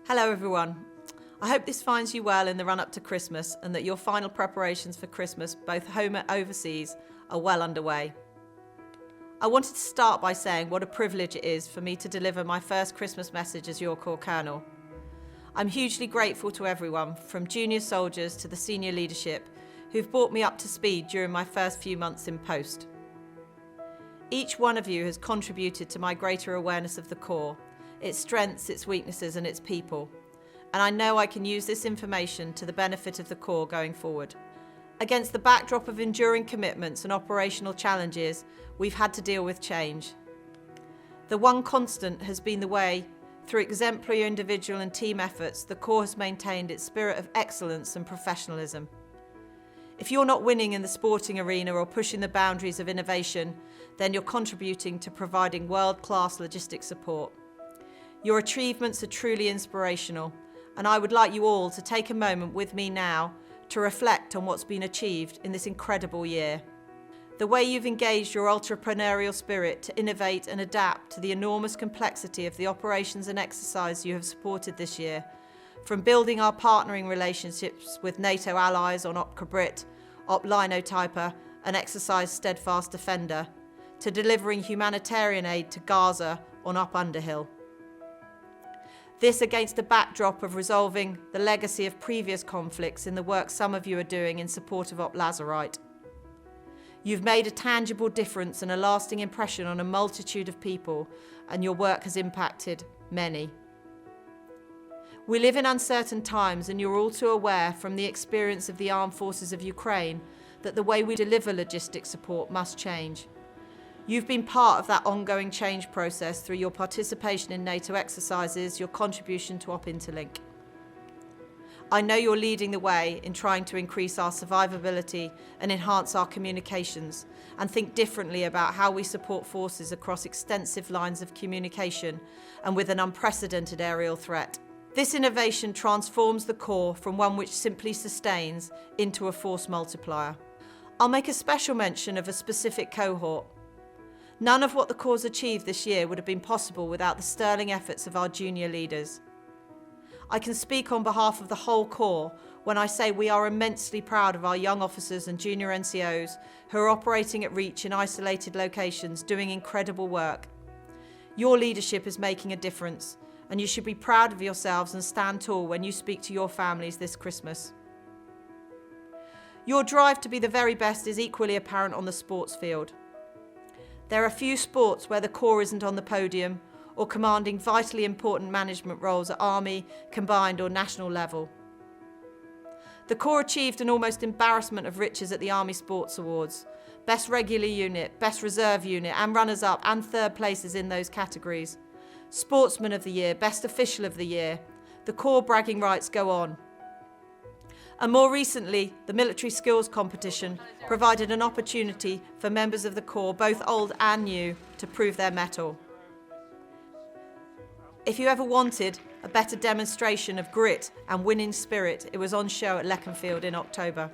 Hello everyone. I hope this finds you well in the run-up to Christmas and that your final preparations for Christmas, both home and overseas, are well underway. I wanted to start by saying what a privilege it is for me to deliver my first Christmas message as your Corps Colonel. I'm hugely grateful to everyone, from junior soldiers to the senior leadership, who've brought me up to speed during my first few months in post. Each one of you has contributed to my greater awareness of the Corps, its strengths, its weaknesses and its people. And I know I can use this information to the benefit of the Corps going forward. Against the backdrop of enduring commitments and operational challenges, we've had to deal with change. The one constant has been the way, through exemplary individual and team efforts, the Corps has maintained its spirit of excellence and professionalism. If you're not winning in the sporting arena or pushing the boundaries of innovation, then you're contributing to providing world-class logistics support. Your achievements are truly inspirational, and I would like you all to take a moment with me now to reflect on what's been achieved in this incredible year. The way you've engaged your entrepreneurial spirit to innovate and adapt to the enormous complexity of the operations and exercise you have supported this year, from building our partnering relationships with NATO allies on OPCA Brit, OP Linotyper and Exercise Steadfast Defender, to delivering humanitarian aid to Gaza on OP Underhill. This against the backdrop of resolving the legacy of previous conflicts in the work some of you are doing in support of OP Lazarite. You've made a tangible difference and a lasting impression on a multitude of people, and your work has impacted many. We live in uncertain times, and you're all too aware from the experience of the armed forces of Ukraine that the way we deliver logistics support must change. You've been part of that ongoing change process through your participation in NATO exercises, your contribution to OP Interlink. I know you're leading the way in trying to increase our survivability and enhance our communications, and think differently about how we support forces across extensive lines of communication and with an unprecedented aerial threat. This innovation transforms the Corps from one which simply sustains into a force multiplier. I'll make a special mention of a specific cohort. None of what the Corps achieved this year would have been possible without the sterling efforts of our junior leaders. I can speak on behalf of the whole Corps when I say we are immensely proud of our young officers and junior NCOs who are operating at reach in isolated locations, doing incredible work. Your leadership is making a difference, and you should be proud of yourselves and stand tall when you speak to your families this Christmas. Your drive to be the very best is equally apparent on the sports field. There are few sports where the Corps isn't on the podium or commanding vitally important management roles at Army, combined or national level. The Corps achieved an almost embarrassment of riches at the Army Sports Awards. Best regular unit, best reserve unit and runners-up and third places in those categories. Sportsman of the Year, Best Official of the Year. The Corps bragging rights go on. And more recently, the military skills competition provided an opportunity for members of the Corps, both old and new, to prove their mettle. If you ever wanted a better demonstration of grit and winning spirit, it was on show at Leconfield in October.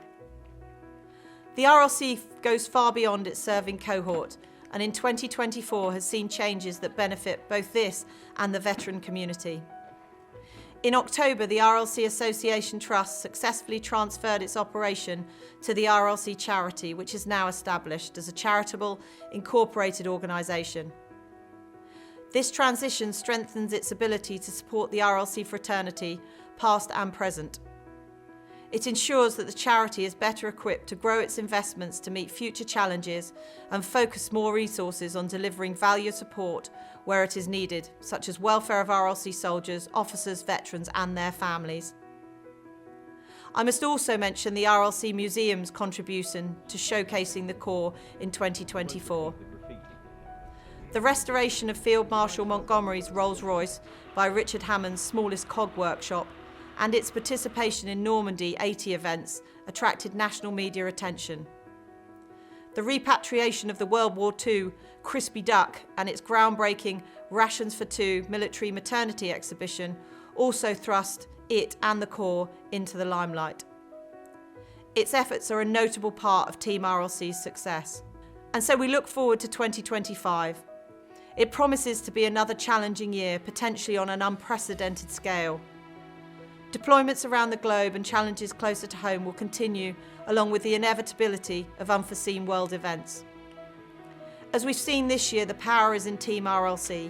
The RLC goes far beyond its serving cohort, and in 2024 has seen changes that benefit both this and the veteran community. In October, the RLC Association Trust successfully transferred its operation to the RLC Charity, which is now established as a charitable, incorporated organisation. This transition strengthens its ability to support the RLC fraternity, past and present. It ensures that the charity is better equipped to grow its investments to meet future challenges and focus more resources on delivering valued support where it is needed, such as welfare of RLC soldiers, officers, veterans and their families. I must also mention the RLC Museum's contribution to showcasing the Corps in 2024. The restoration of Field Marshal Montgomery's Rolls-Royce by Richard Hammond's Smallest Cog Workshop and its participation in Normandy 80 events attracted national media attention. The repatriation of the World War II Crispy Duck and its groundbreaking Rations for Two military maternity exhibition also thrust it and the Corps into the limelight. Its efforts are a notable part of Team RLC's success. And so we look forward to 2025. It promises to be another challenging year, potentially on an unprecedented scale. Deployments around the globe and challenges closer to home will continue, along with the inevitability of unforeseen world events. As we've seen this year, the power is in Team RLC,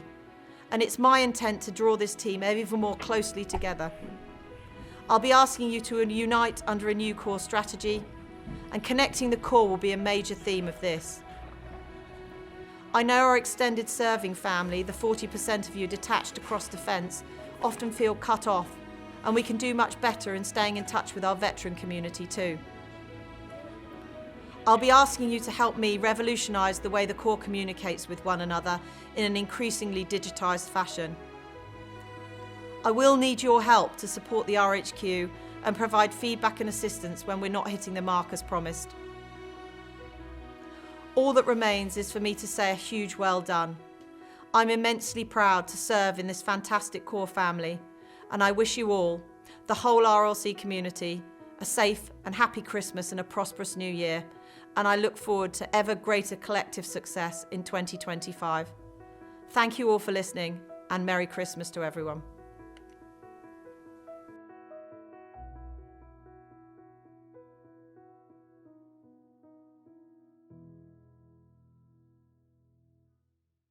and it's my intent to draw this team even more closely together. I'll be asking you to unite under a new Corps strategy, and connecting the Corps will be a major theme of this. I know our extended serving family, the 40% of you detached across defence, often feel cut off, and we can do much better in staying in touch with our veteran community too. I'll be asking you to help me revolutionise the way the Corps communicates with one another in an increasingly digitised fashion. I will need your help to support the RHQ and provide feedback and assistance when we're not hitting the mark as promised. All that remains is for me to say a huge well done. I'm immensely proud to serve in this fantastic Corps family, and I wish you all, the whole RLC community, a safe and happy Christmas and a prosperous new year, and I look forward to ever greater collective success in 2025. Thank you all for listening, and Merry Christmas to everyone.